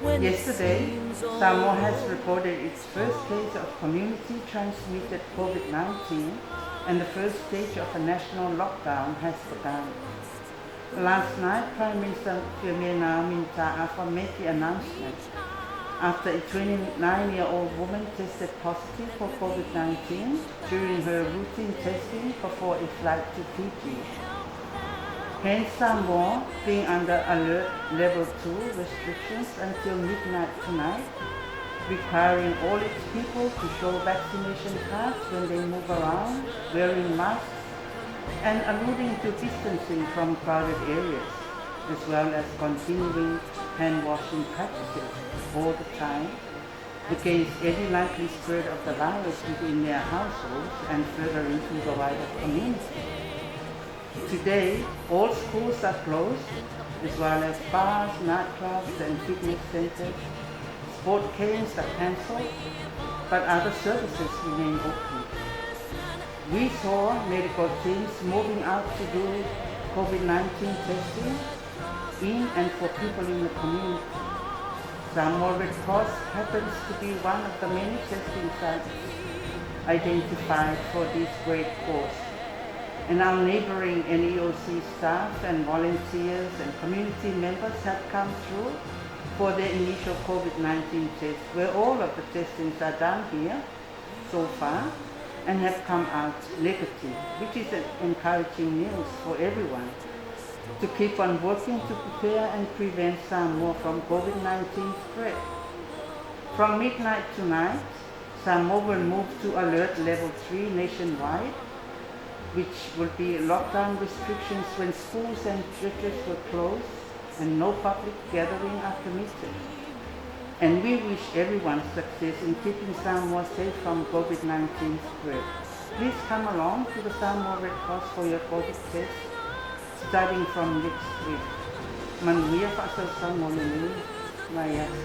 Yesterday, Samoa has reported its first case of community-transmitted Covid-19 and the first stage of a national lockdown has begun. Last night, Prime Minister Fiumena Minta made the announcement after a 29-year-old woman tested positive for Covid-19 during her routine testing before a flight to Fiji. Hence, Samoa being under alert level 2 restrictions until midnight tonight, requiring all its people to show vaccination cards when they move around, wearing masks, and alluding to distancing from crowded areas, as well as continuing hand-washing practices all the time against any likely spread of the virus within their households and further into the wider community. Today, all schools are closed, as well as bars, nightclubs, and fitness centers. Sport games are cancelled, but other services remain open. We saw medical teams moving out to do COVID-19 testing in and for people in the community. Samoa Red Cross happens to be one of the many testing sites identified for this great cause. And our neighboring NEOC staff and volunteers and community members have come through for their initial COVID-19 test, where all of the testings are done here so far and have come out negative, which is encouraging news for everyone to keep on working to prepare and prevent Samoa from COVID-19 spread. From midnight tonight, Samoa will move to alert level 3 nationwide, which will be lockdown restrictions when schools and churches were closed and no public gathering are permitted. And we wish everyone success in keeping Samoa safe from COVID-19 spread. Please come along to the Samoa Red Cross for your COVID test starting from next week. Manuia whaasau Samoa nui, mai atu.